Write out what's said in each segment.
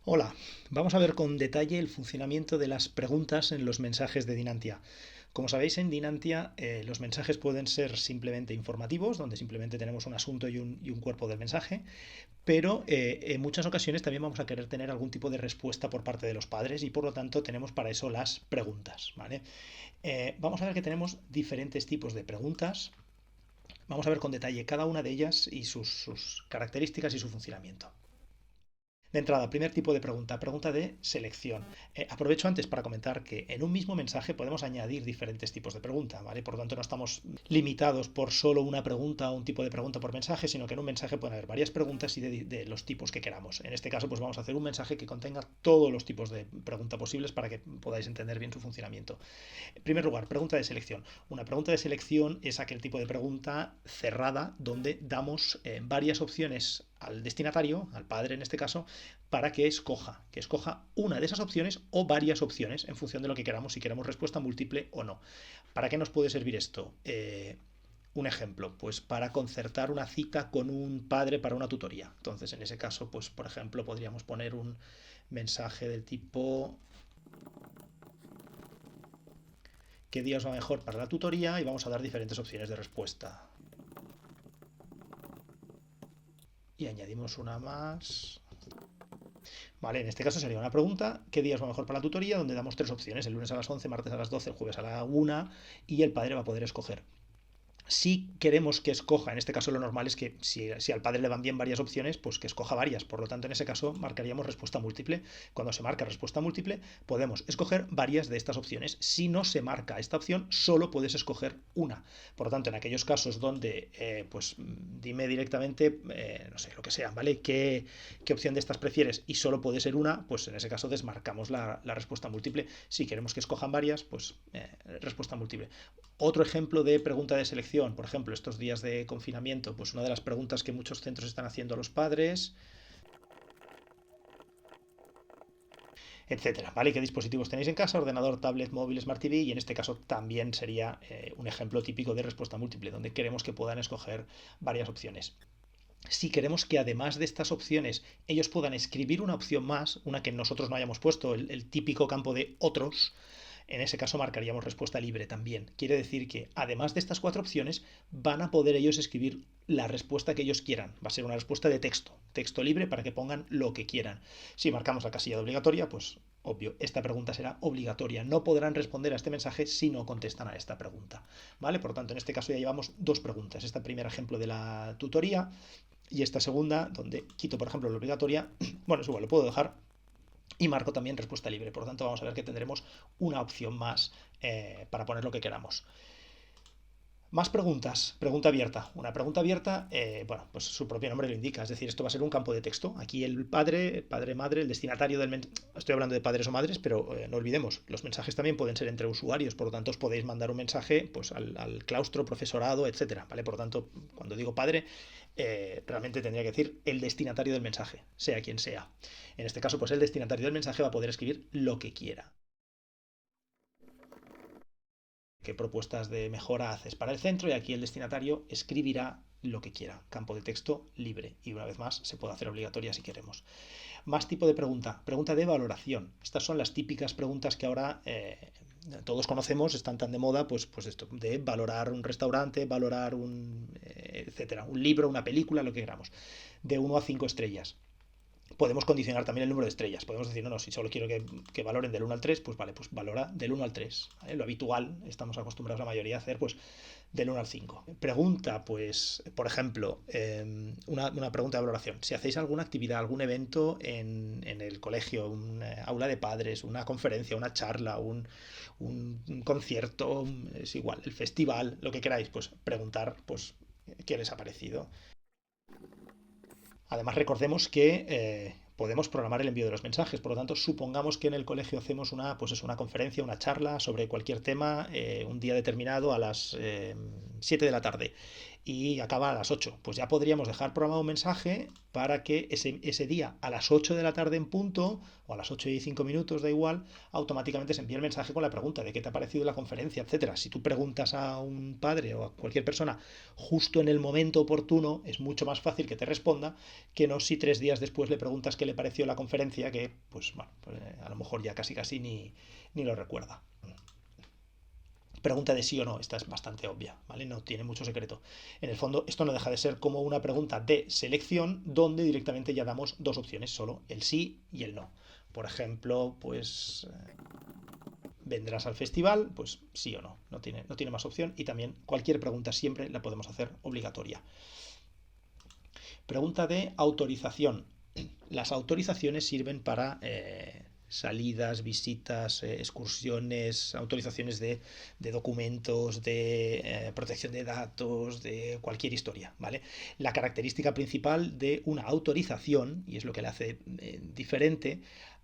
Hola, vamos a ver con detalle el funcionamiento de las preguntas en los mensajes de Dinantia. Como sabéis, en Dinantia los mensajes pueden ser simplemente informativos, donde simplemente tenemos un asunto y un cuerpo del mensaje, pero en muchas ocasiones también vamos a querer tener algún tipo de respuesta por parte de los padres y por lo tanto tenemos para eso las preguntas, ¿vale? Vamos a ver que tenemos diferentes tipos de preguntas. Vamos a ver con detalle cada una de ellas y sus características y su funcionamiento. De entrada, primer tipo de pregunta, pregunta de selección. Aprovecho antes para comentar que en un mismo mensaje podemos añadir diferentes tipos de pregunta, ¿vale? Por lo tanto, no estamos limitados por solo una pregunta o un tipo de pregunta por mensaje, sino que en un mensaje pueden haber varias preguntas y de los tipos que queramos. En este caso, pues vamos a hacer un mensaje que contenga todos los tipos de pregunta posibles para que podáis entender bien su funcionamiento. En primer lugar, pregunta de selección. Una pregunta de selección es aquel tipo de pregunta cerrada donde damos varias opciones al destinatario, al padre en este caso, para que escoja una de esas opciones o varias opciones en función de lo que queramos, si queremos respuesta múltiple o no. ¿Para qué nos puede servir esto? Un ejemplo, pues para concertar una cita con un padre para una tutoría. Entonces, en ese caso, pues por ejemplo, podríamos poner un mensaje del tipo qué día os va mejor para la tutoría y vamos a dar diferentes opciones de respuesta. Y añadimos una más. Vale, en este caso sería una pregunta, ¿qué día os va mejor para la tutoría? Donde damos tres opciones, el lunes a las 11, martes a las 12, el jueves a la 1 y el padre va a poder escoger. Si queremos que escoja, en este caso lo normal es que si al padre le van bien varias opciones, pues que escoja varias. Por lo tanto, en ese caso marcaríamos respuesta múltiple. Cuando se marca respuesta múltiple, podemos escoger varias de estas opciones. Si no se marca esta opción, solo puedes escoger una. Por lo tanto, en aquellos casos donde, pues dime directamente, no sé, lo que sea, ¿vale? ¿Qué opción de estas prefieres? Y solo puede ser una, pues en ese caso desmarcamos la respuesta múltiple. Si queremos que escojan varias, pues respuesta múltiple. Otro ejemplo de pregunta de selección, por ejemplo, estos días de confinamiento, pues una de las preguntas que muchos centros están haciendo a los padres, etcétera, ¿vale? ¿Qué dispositivos tenéis en casa? Ordenador, tablet, móvil, Smart TV, y en este caso también sería un ejemplo típico de respuesta múltiple, donde queremos que puedan escoger varias opciones. Si queremos que además de estas opciones ellos puedan escribir una opción más, una que nosotros no hayamos puesto, el típico campo de otros, en ese caso marcaríamos respuesta libre también. Quiere decir que además de estas cuatro opciones van a poder ellos escribir la respuesta que ellos quieran. Va a ser una respuesta de texto, texto libre para que pongan lo que quieran. Si marcamos la casilla de obligatoria, pues obvio, esta pregunta será obligatoria. No podrán responder a este mensaje si no contestan a esta pregunta. ¿Vale? Por lo tanto, en este caso ya llevamos dos preguntas. Este primer ejemplo de la tutoría y esta segunda, donde quito, por ejemplo, la obligatoria. Bueno, es igual, lo puedo dejar y marco también respuesta libre. Por lo tanto, vamos a ver que tendremos una opción más para poner lo que queramos. Más preguntas. Pregunta abierta. Una pregunta abierta, bueno, pues su propio nombre lo indica. Es decir, esto va a ser un campo de texto. Aquí el padre, madre, el destinatario del mensaje. Estoy hablando de padres o madres, pero no olvidemos, los mensajes también pueden ser entre usuarios. Por lo tanto, os podéis mandar un mensaje pues, al claustro, profesorado, etcétera. ¿Vale? Por lo tanto, cuando digo padre, realmente tendría que decir el destinatario del mensaje, sea quien sea. En este caso, pues el destinatario del mensaje va a poder escribir lo que quiera. ¿Qué propuestas de mejora haces para el centro? Y aquí el destinatario escribirá lo que quiera. Campo de texto libre. Y una vez más, se puede hacer obligatoria si queremos. Más tipo de pregunta. Pregunta de valoración. Estas son las típicas preguntas que ahora todos conocemos, están tan de moda, pues esto, de valorar un restaurante, valorar etcétera, un libro, una película, lo que queramos. De 1 a 5 estrellas. Podemos condicionar también el número de estrellas. Podemos decir, no, no, si solo quiero que valoren del 1 al 3, pues vale, pues valora del 1 al 3. ¿Vale? Lo habitual, estamos acostumbrados la mayoría a hacer, pues del 1 al 5. Pregunta, pues, por ejemplo, una pregunta de valoración. Si hacéis alguna actividad, algún evento en el colegio, un aula de padres, una conferencia, una charla, un concierto, es igual, el festival, lo que queráis, pues preguntar, pues, qué les ha parecido. Además, recordemos que podemos programar el envío de los mensajes. Por lo tanto, supongamos que en el colegio hacemos pues es una conferencia, una charla sobre cualquier tema, un día determinado a las 7 de la tarde. y acaba a las 8. Pues ya podríamos dejar programado un mensaje para que ese día a las 8 de la tarde en punto, o a las 8:05, da igual, automáticamente se envíe el mensaje con la pregunta de qué te ha parecido la conferencia, etcétera. Si tú preguntas a un padre o a cualquier persona justo en el momento oportuno, es mucho más fácil que te responda que no si 3 días después le preguntas qué le pareció la conferencia, que pues bueno, pues, a lo mejor ya casi ni lo recuerda. Pregunta de sí o no, esta es bastante obvia, ¿vale? No tiene mucho secreto. En el fondo, esto no deja de ser como una pregunta de selección donde directamente ya damos dos opciones, solo el sí y el no. Por ejemplo, pues vendrás al festival, pues sí o no, no tiene más opción y también cualquier pregunta siempre la podemos hacer obligatoria. Pregunta de autorización. Las autorizaciones sirven para salidas, visitas, excursiones, autorizaciones de documentos, de protección de datos, de cualquier historia, ¿vale? La característica principal de una autorización, y es lo que le hace diferente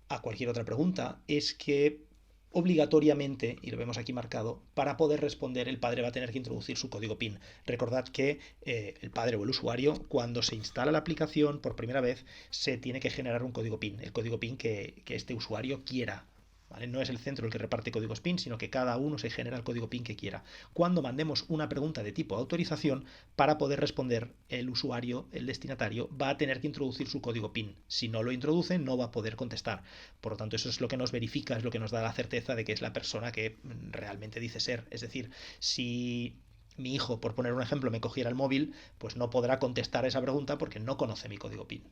a cualquier otra pregunta, es que obligatoriamente, y lo vemos aquí marcado, para poder responder el padre va a tener que introducir su código PIN. Recordad que el padre o el usuario, cuando se instala la aplicación por primera vez, se tiene que generar un código PIN, el código PIN que este usuario quiera. ¿Vale? No es el centro el que reparte códigos PIN, sino que cada uno se genera el código PIN que quiera. Cuando mandemos una pregunta de tipo autorización, para poder responder el usuario, el destinatario, va a tener que introducir su código PIN. Si no lo introduce, no va a poder contestar. Por lo tanto, eso es lo que nos verifica, es lo que nos da la certeza de que es la persona que realmente dice ser. Es decir, si mi hijo, por poner un ejemplo, me cogiera el móvil, pues no podrá contestar esa pregunta porque no conoce mi código PIN.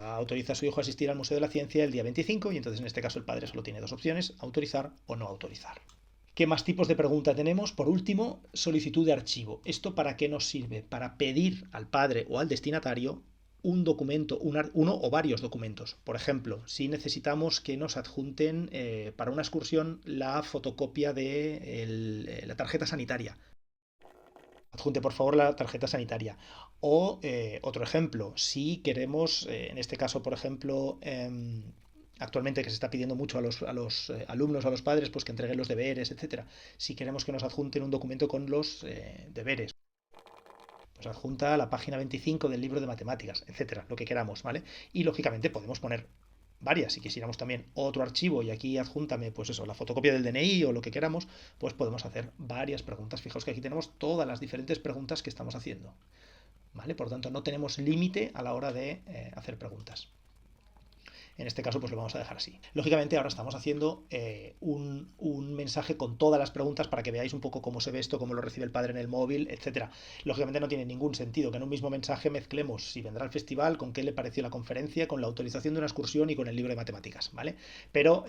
Autoriza a su hijo a asistir al Museo de la Ciencia el día 25 y entonces en este caso el padre solo tiene dos opciones, autorizar o no autorizar. ¿Qué más tipos de pregunta tenemos? Por último, solicitud de archivo. ¿Esto para qué nos sirve? Para pedir al padre o al destinatario un documento, uno o varios documentos. Por ejemplo, si necesitamos que nos adjunten para una excursión la fotocopia de la tarjeta sanitaria. Adjunte por favor la tarjeta sanitaria. O otro ejemplo, si queremos, en este caso, por ejemplo, actualmente que se está pidiendo mucho a los alumnos, a los padres, pues que entreguen los deberes, etcétera. Si queremos que nos adjunten un documento con los deberes, pues adjunta la página 25 del libro de matemáticas, etcétera, lo que queramos, ¿vale? Y lógicamente podemos poner varias, si quisiéramos también otro archivo y aquí adjúntame, pues eso, la fotocopia del DNI o lo que queramos, pues podemos hacer varias preguntas. Fijaos que aquí tenemos todas las diferentes preguntas que estamos haciendo, ¿vale? Por lo tanto, no tenemos límite a la hora de hacer preguntas. En este caso, pues lo vamos a dejar así. Lógicamente, ahora estamos haciendo un mensaje con todas las preguntas para que veáis un poco cómo se ve esto, cómo lo recibe el padre en el móvil, etcétera. Lógicamente, no tiene ningún sentido que en un mismo mensaje mezclemos si vendrá al festival, con qué le pareció la conferencia, con la autorización de una excursión y con el libro de matemáticas, ¿vale? Pero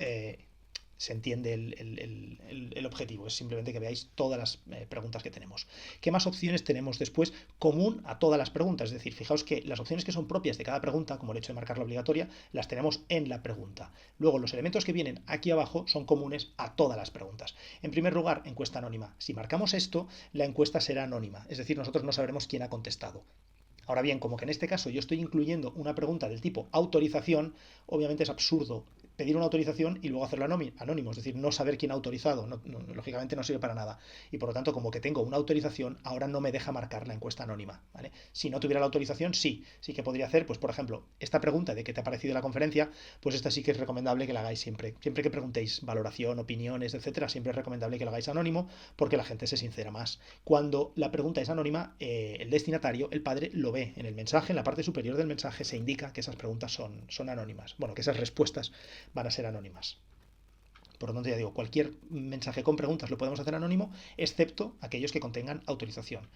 se entiende el objetivo, es simplemente que veáis todas las preguntas que tenemos. ¿Qué más opciones tenemos después común a todas las preguntas? Es decir, fijaos que las opciones que son propias de cada pregunta, como el hecho de marcarla obligatoria, las tenemos en la pregunta. Luego, los elementos que vienen aquí abajo son comunes a todas las preguntas. En primer lugar, encuesta anónima. Si marcamos esto, la encuesta será anónima, es decir, nosotros no sabremos quién ha contestado. Ahora bien, como que en este caso yo estoy incluyendo una pregunta del tipo autorización, obviamente es absurdo pedir una autorización y luego hacerlo anónimo, es decir, no saber quién ha autorizado, lógicamente no sirve para nada. Y por lo tanto, como que tengo una autorización, ahora no me deja marcar la encuesta anónima, ¿vale? Si no tuviera la autorización, sí que podría hacer, pues por ejemplo, esta pregunta de qué te ha parecido la conferencia, pues esta sí que es recomendable que la hagáis siempre. Siempre que preguntéis valoración, opiniones, etcétera, siempre es recomendable que lo hagáis anónimo porque la gente se sincera más. Cuando la pregunta es anónima, el destinatario, el padre, lo ve en el mensaje, en la parte superior del mensaje se indica que esas preguntas son anónimas. Bueno, que esas respuestas van a ser anónimas. Por lo tanto, ya digo, cualquier mensaje con preguntas lo podemos hacer anónimo, excepto aquellos que contengan autorización.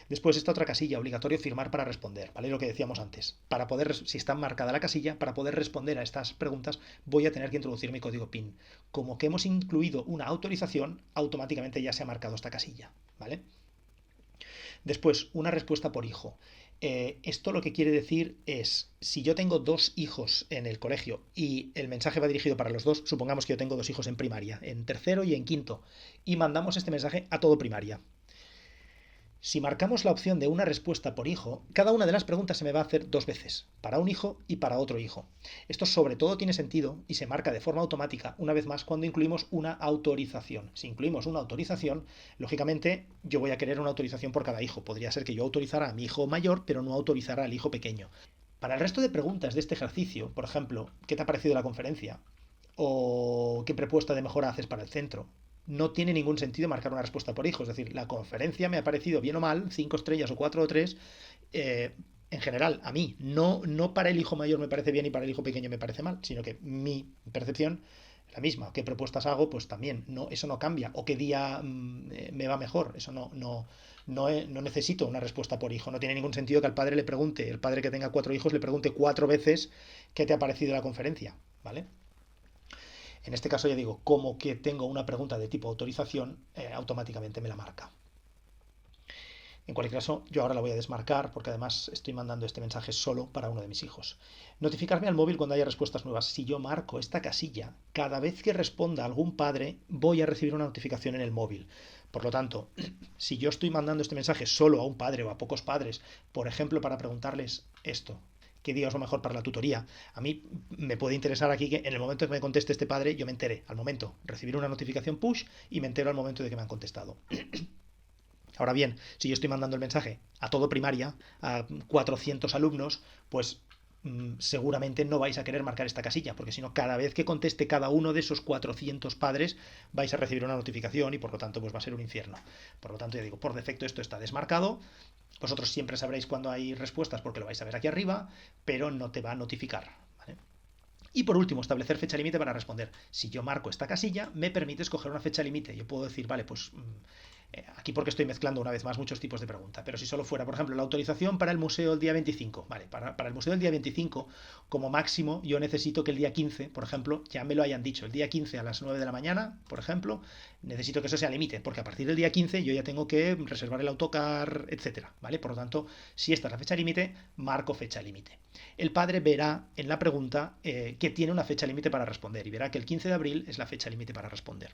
Después esta otra casilla, obligatorio firmar para responder, ¿vale? Lo que decíamos antes. Para poder, si está marcada la casilla, para poder responder a estas preguntas, voy a tener que introducir mi código PIN. Como que hemos incluido una autorización, automáticamente ya se ha marcado esta casilla, ¿vale? Después, una respuesta por hijo. Esto lo que quiere decir es, si yo tengo dos hijos en el colegio y el mensaje va dirigido para los dos, supongamos que yo tengo dos hijos en primaria, en tercero y en quinto, y mandamos este mensaje a todo primaria. Si marcamos la opción de una respuesta por hijo, cada una de las preguntas se me va a hacer dos veces, para un hijo y para otro hijo. Esto sobre todo tiene sentido y se marca de forma automática, una vez más, cuando incluimos una autorización. Si incluimos una autorización, lógicamente yo voy a querer una autorización por cada hijo. Podría ser que yo autorizara a mi hijo mayor, pero no autorizara al hijo pequeño. Para el resto de preguntas de este ejercicio, por ejemplo, ¿qué te ha parecido la conferencia? ¿O qué propuesta de mejora haces para el centro? No tiene ningún sentido marcar una respuesta por hijo. Es decir, la conferencia me ha parecido bien o mal, 5 estrellas o 4 o 3, en general, a mí. No para el hijo mayor me parece bien y para el hijo pequeño me parece mal, sino que mi percepción es la misma. ¿Qué propuestas hago? Pues también. No, eso no cambia. ¿O qué día me va mejor? Eso no necesito una respuesta por hijo. No tiene ningún sentido que al padre le pregunte, el padre que tenga 4 hijos le pregunte 4 veces qué te ha parecido la conferencia. ¿Vale? En este caso ya digo, como que tengo una pregunta de tipo autorización, automáticamente me la marca. En cualquier caso, yo ahora la voy a desmarcar porque además estoy mandando este mensaje solo para uno de mis hijos. Notificarme al móvil cuando haya respuestas nuevas. Si yo marco esta casilla, cada vez que responda algún padre, voy a recibir una notificación en el móvil. Por lo tanto, si yo estoy mandando este mensaje solo a un padre o a pocos padres, por ejemplo, para preguntarles esto, qué día es lo mejor para la tutoría. A mí me puede interesar aquí que en el momento que me conteste este padre, yo me entere al momento. Recibir una notificación push y me entero al momento de que me han contestado. Ahora bien, si yo estoy mandando el mensaje a todo primaria, a 400 alumnos, pues seguramente no vais a querer marcar esta casilla, porque si no, cada vez que conteste cada uno de esos 400 padres, vais a recibir una notificación y por lo tanto pues va a ser un infierno. Por lo tanto, ya digo, por defecto esto está desmarcado. Vosotros siempre sabréis cuando hay respuestas porque lo vais a ver aquí arriba, pero no te va a notificar. ¿Vale? Y por último, establecer fecha límite para responder. Si yo marco esta casilla, me permite escoger una fecha límite. Yo puedo decir, vale, pues aquí porque estoy mezclando una vez más muchos tipos de pregunta, pero si solo fuera, por ejemplo, la autorización para el museo el día 25, vale, para el museo el día 25, como máximo, yo necesito que el día 15, por ejemplo, ya me lo hayan dicho, el día 15 a las 9 de la mañana, por ejemplo, necesito que eso sea límite, porque a partir del día 15 yo ya tengo que reservar el autocar, etcétera, ¿vale? Por lo tanto, si esta es la fecha límite, marco fecha límite. El padre verá en la pregunta que tiene una fecha límite para responder y verá que el 15 de abril es la fecha límite para responder.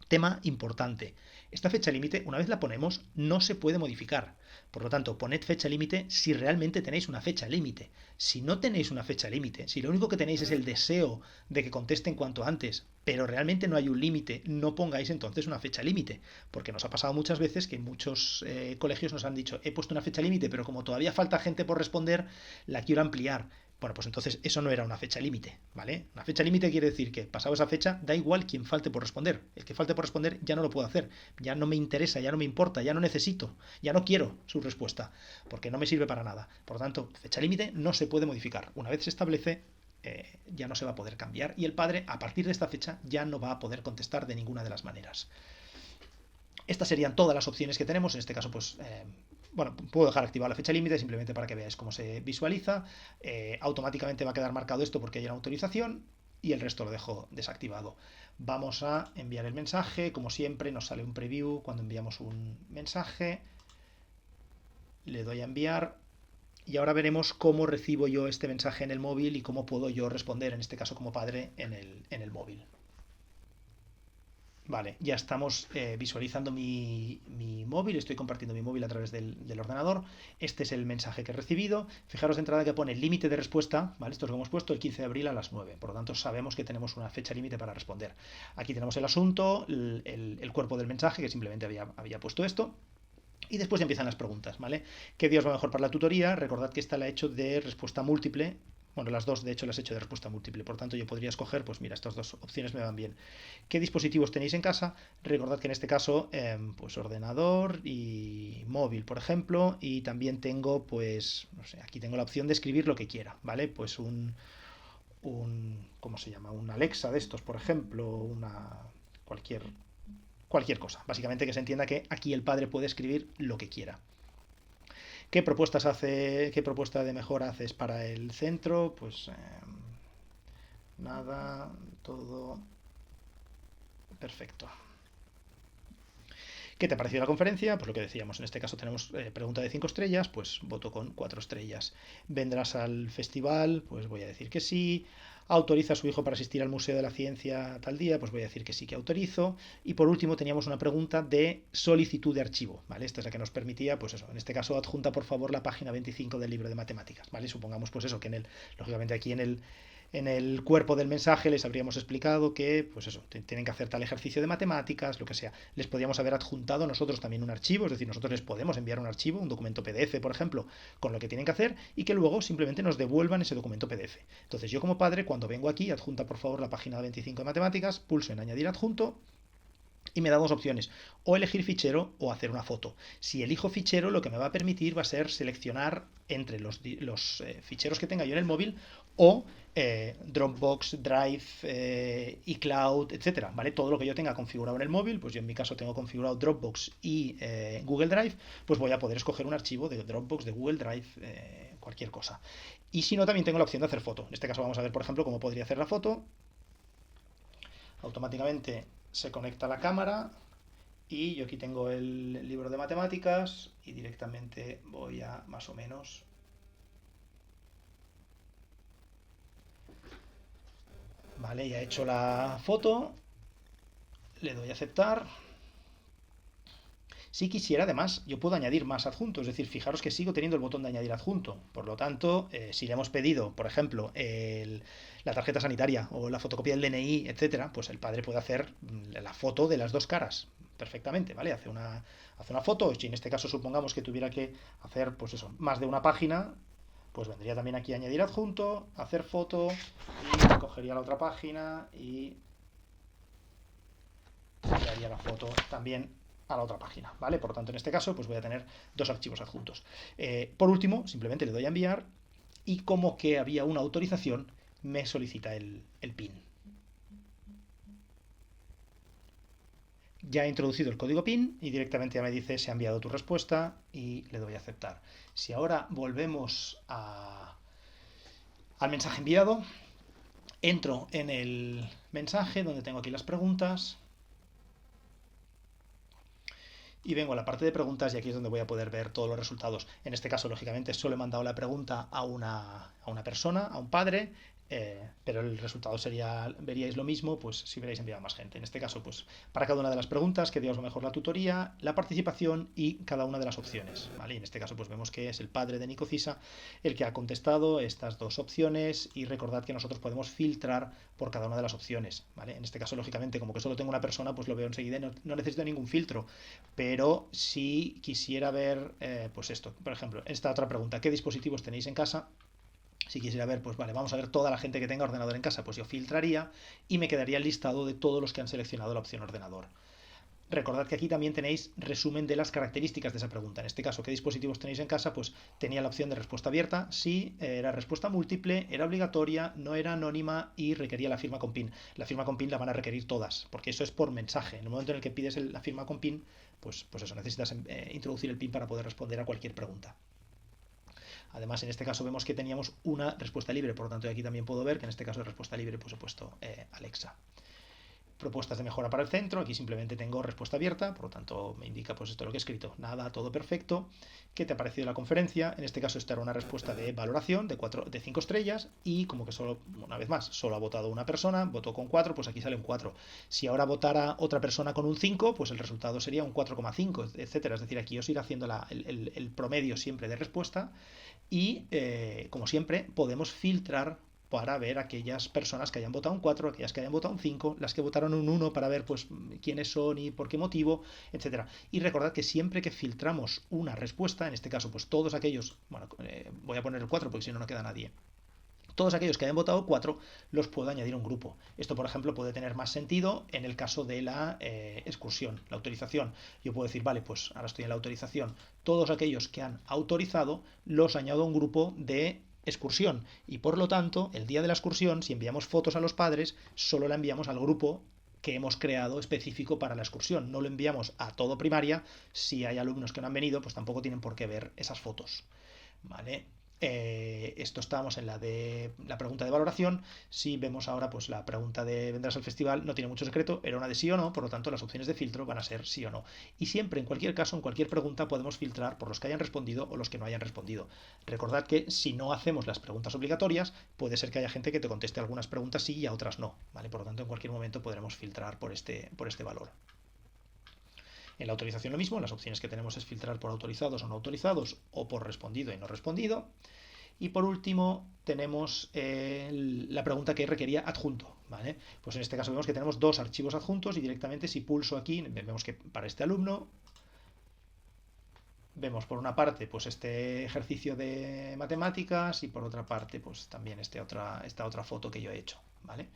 Tema importante. Esta fecha límite, una vez la ponemos, no se puede modificar. Por lo tanto, poned fecha límite si realmente tenéis una fecha límite. Si no tenéis una fecha límite, si lo único que tenéis es el deseo de que contesten cuanto antes, pero realmente no hay un límite, no pongáis entonces una fecha límite. Porque nos ha pasado muchas veces que muchos colegios nos han dicho, he puesto una fecha límite, pero como todavía falta gente por responder, la quiero ampliar. Bueno, pues entonces eso no era una fecha límite, ¿vale? Una fecha límite quiere decir que pasado esa fecha da igual quien falte por responder. El que falte por responder ya no lo puedo hacer, ya no me interesa, ya no me importa, ya no necesito, ya no quiero su respuesta, porque no me sirve para nada. Por lo tanto, fecha límite no se puede modificar. Una vez se establece, ya no se va a poder cambiar y el padre a partir de esta fecha ya no va a poder contestar de ninguna de las maneras. Estas serían todas las opciones que tenemos. En este caso, pues, bueno, puedo dejar activada la fecha límite simplemente para que veáis cómo se visualiza. Automáticamente va a quedar marcado esto porque hay una autorización y el resto lo dejo desactivado. Vamos a enviar el mensaje. Como siempre, nos sale un preview cuando enviamos un mensaje. Le doy a enviar. Y ahora veremos cómo recibo yo este mensaje en el móvil y cómo puedo yo responder, en este caso como padre, en el móvil. Vale, ya estamos visualizando mi móvil, estoy compartiendo mi móvil a través del ordenador. Este es el mensaje que he recibido. Fijaros de entrada que pone límite de respuesta, ¿vale? Esto es lo que hemos puesto el 15 de abril a las 9. Por lo tanto, sabemos que tenemos una fecha límite para responder. Aquí tenemos el asunto, el cuerpo del mensaje, que simplemente había puesto esto. Y después ya empiezan las preguntas, ¿vale? ¿Qué día os va mejor para la tutoría? Recordad que esta la he hecho de respuesta múltiple. Bueno, las dos, de hecho, las he hecho de respuesta múltiple. Por tanto, yo podría escoger, pues mira, estas dos opciones me van bien. ¿Qué dispositivos tenéis en casa? Recordad que en este caso, pues ordenador y móvil, por ejemplo. Y también tengo, pues, no sé, aquí tengo la opción de escribir lo que quiera, ¿vale? Pues ¿cómo se llama? Un Alexa de estos, por ejemplo, cualquier cosa. Básicamente que se entienda que aquí el padre puede escribir lo que quiera. ¿Qué propuestas qué propuesta de mejora haces para el centro? Pues nada, todo perfecto. ¿Qué te ha parecido la conferencia? Pues lo que decíamos, en este caso tenemos pregunta de 5 estrellas, pues voto con 4 estrellas. ¿Vendrás al festival? Pues voy a decir que sí. ¿Autoriza a su hijo para asistir al Museo de la Ciencia tal día? Pues voy a decir que sí que autorizo. Y por último teníamos una pregunta de solicitud de archivo, ¿vale? Esta es la que nos permitía, pues eso, en este caso adjunta por favor la página 25 del libro de matemáticas, ¿vale? Supongamos pues eso, que lógicamente aquí en el cuerpo del mensaje les habríamos explicado que, pues eso, tienen que hacer tal ejercicio de matemáticas, lo que sea. Les podríamos haber adjuntado nosotros también un archivo, es decir, nosotros les podemos enviar un archivo, un documento PDF, por ejemplo, con lo que tienen que hacer y que luego simplemente nos devuelvan ese documento PDF. Entonces yo como padre, cuando vengo aquí, adjunta por favor la página 25 de matemáticas, pulso en añadir adjunto y me da dos opciones, o elegir fichero o hacer una foto. Si elijo fichero, lo que me va a permitir va a ser seleccionar entre los ficheros que tenga yo en el móvil o Dropbox, Drive, iCloud, etcétera, ¿vale? Todo lo que yo tenga configurado en el móvil, pues yo en mi caso tengo configurado Dropbox y Google Drive, pues voy a poder escoger un archivo de Dropbox, de Google Drive, cualquier cosa. Y si no, también tengo la opción de hacer foto. En este caso vamos a ver, por ejemplo, cómo podría hacer la foto. Automáticamente se conecta la cámara y yo aquí tengo el libro de matemáticas y directamente voy a más o menos. Vale, ya he hecho la foto, le doy a aceptar. Si quisiera, además, yo puedo añadir más adjuntos, es decir, fijaros que sigo teniendo el botón de añadir adjunto. Por lo tanto, si le hemos pedido, por ejemplo, la tarjeta sanitaria o la fotocopia del DNI, etcétera, pues el padre puede hacer la foto de las dos caras perfectamente, ¿vale? Hace una foto, si en este caso supongamos que tuviera que hacer, pues eso, más de una página, pues vendría también aquí a añadir adjunto, hacer foto, y cogería la otra página y haría la foto también a la otra página, ¿vale? Por lo tanto, en este caso, pues voy a tener dos archivos adjuntos. Por último, simplemente le doy a enviar y como que había una autorización, me solicita el PIN. Ya he introducido el código PIN y directamente ya me dice se ha enviado tu respuesta y le doy a aceptar. Si ahora volvemos al mensaje enviado, entro en el mensaje donde tengo aquí las preguntas y vengo a la parte de preguntas y aquí es donde voy a poder ver todos los resultados. En este caso, lógicamente, solo he mandado la pregunta a una persona, a un padre, pero el resultado veríais lo mismo, pues si hubierais enviado a más gente. En este caso, pues para cada una de las preguntas, que digamos mejor la tutoría, la participación y cada una de las opciones, ¿vale? Y en este caso, pues vemos que es el padre de Nico Cisa el que ha contestado estas dos opciones y recordad que nosotros podemos filtrar por cada una de las opciones, ¿vale? En este caso, lógicamente, como que solo tengo una persona, pues lo veo enseguida y no necesito ningún filtro, pero si quisiera ver, pues esto, por ejemplo, esta otra pregunta, ¿qué dispositivos tenéis en casa? Si quisiera ver, pues vale, vamos a ver toda la gente que tenga ordenador en casa, pues yo filtraría y me quedaría el listado de todos los que han seleccionado la opción ordenador. Recordad que aquí también tenéis resumen de las características de esa pregunta. En este caso, ¿qué dispositivos tenéis en casa? Pues tenía la opción de respuesta abierta, sí, era respuesta múltiple, era obligatoria, no era anónima y requería la firma con PIN. La firma con PIN la van a requerir todas, porque eso es por mensaje. En el momento en el que pides la firma con PIN, pues eso, necesitas introducir el PIN para poder responder a cualquier pregunta. Además, en este caso vemos que teníamos una respuesta libre, por lo tanto, aquí también puedo ver que en este caso de respuesta libre pues he puesto Alexa. Propuestas de mejora para el centro, aquí simplemente tengo respuesta abierta, por lo tanto me indica pues esto lo que he escrito, nada, todo perfecto. ¿Qué te ha parecido la conferencia? En este caso esta era una respuesta de valoración de 5 estrellas y como que solo, una vez más, solo ha votado una persona, votó con 4, pues aquí sale un 4. Si ahora votara otra persona con un 5, pues el resultado sería un 4,5, etcétera. Es decir, aquí os irá haciendo el promedio siempre de respuesta y, como siempre, podemos filtrar para ver aquellas personas que hayan votado un 4, aquellas que hayan votado un 5, las que votaron un 1 para ver pues quiénes son y por qué motivo, etcétera. Y recordad que siempre que filtramos una respuesta, en este caso pues todos aquellos, bueno, voy a poner el 4 porque si no no queda nadie. Todos aquellos que hayan votado 4 los puedo añadir a un grupo. Esto, por ejemplo, puede tener más sentido en el caso de la excursión, la autorización. Yo puedo decir, vale, pues ahora estoy en la autorización. Todos aquellos que han autorizado los añado a un grupo de excursión y por lo tanto el día de la excursión si enviamos fotos a los padres solo la enviamos al grupo que hemos creado específico para la excursión, no lo enviamos a todo primaria. Si hay alumnos que no han venido pues tampoco tienen por qué ver esas fotos, ¿vale? Esto estábamos en la de la pregunta de valoración. Si vemos ahora, pues la pregunta de ¿vendrás al festival? No tiene mucho secreto, era una de sí o no, por lo tanto las opciones de filtro van a ser sí o no. Y siempre, en cualquier caso, en cualquier pregunta, podemos filtrar por los que hayan respondido o los que no hayan respondido. Recordad que si no hacemos las preguntas obligatorias, puede ser que haya gente que te conteste algunas preguntas sí y a otras no, ¿vale? Por lo tanto, en cualquier momento podremos filtrar por este valor. En la autorización lo mismo, las opciones que tenemos es filtrar por autorizados o no autorizados o por respondido y no respondido. Y por último tenemos la pregunta que requería adjunto, ¿vale? Pues en este caso vemos que tenemos dos archivos adjuntos y directamente si pulso aquí, vemos que para este alumno vemos por una parte pues este ejercicio de matemáticas y por otra parte pues también esta otra foto que yo he hecho, ¿vale?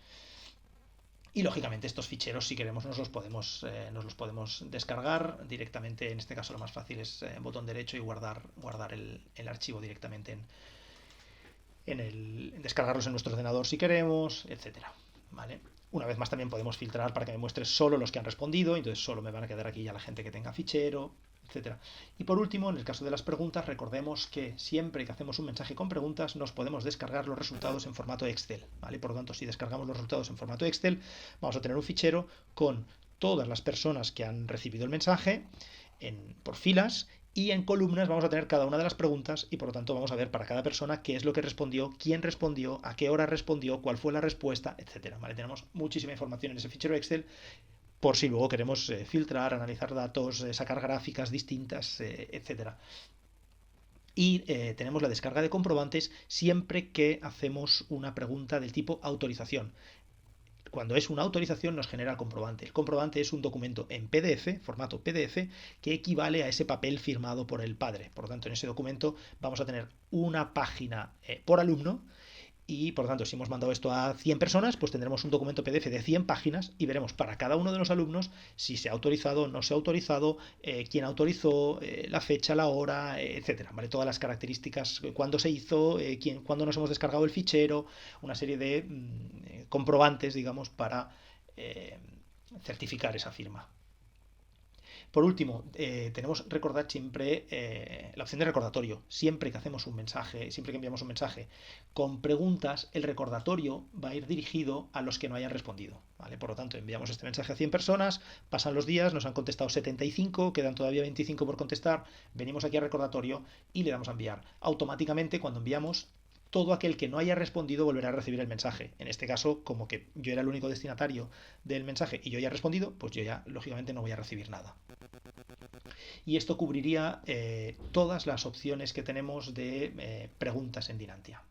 Y lógicamente estos ficheros, si queremos, nos los podemos descargar directamente. En este caso lo más fácil es botón derecho y guardar el archivo directamente en descargarlos en nuestro ordenador si queremos, etcétera. ¿Vale? Una vez más también podemos filtrar para que me muestre solo los que han respondido, entonces solo me van a quedar aquí ya la gente que tenga fichero, etcétera. Y por último, en el caso de las preguntas, recordemos que siempre que hacemos un mensaje con preguntas nos podemos descargar los resultados en formato Excel, ¿vale? Por lo tanto, si descargamos los resultados en formato Excel, vamos a tener un fichero con todas las personas que han recibido el mensaje por filas y en columnas vamos a tener cada una de las preguntas y por lo tanto vamos a ver para cada persona qué es lo que respondió, quién respondió, a qué hora respondió, cuál fue la respuesta, etcétera. ¿Vale? Tenemos muchísima información en ese fichero Excel por si luego queremos filtrar, analizar datos, sacar gráficas distintas, etcétera. Y tenemos la descarga de comprobantes siempre que hacemos una pregunta del tipo autorización. Cuando es una autorización nos genera el comprobante. El comprobante es un documento en PDF, formato PDF, que equivale a ese papel firmado por el padre. Por lo tanto, en ese documento vamos a tener una página por alumno y, por lo tanto, si hemos mandado esto a 100 personas, pues tendremos un documento PDF de 100 páginas y veremos para cada uno de los alumnos si se ha autorizado, no se ha autorizado, quién autorizó, la fecha, la hora, etcétera. ¿Vale? Todas las características, cuándo se hizo, cuándo nos hemos descargado el fichero, una serie de comprobantes, digamos, para certificar esa firma. Por último, tenemos recordar siempre la opción de recordatorio. Siempre que hacemos un mensaje, siempre que enviamos un mensaje con preguntas, el recordatorio va a ir dirigido a los que no hayan respondido. ¿Vale? Por lo tanto, enviamos este mensaje a 100 personas, pasan los días, nos han contestado 75, quedan todavía 25 por contestar, venimos aquí al recordatorio y le damos a enviar. Automáticamente, cuando enviamos, todo aquel que no haya respondido volverá a recibir el mensaje. En este caso, como que yo era el único destinatario del mensaje y yo ya he respondido, pues yo ya lógicamente no voy a recibir nada. Y esto cubriría todas las opciones que tenemos de preguntas en Dinantia.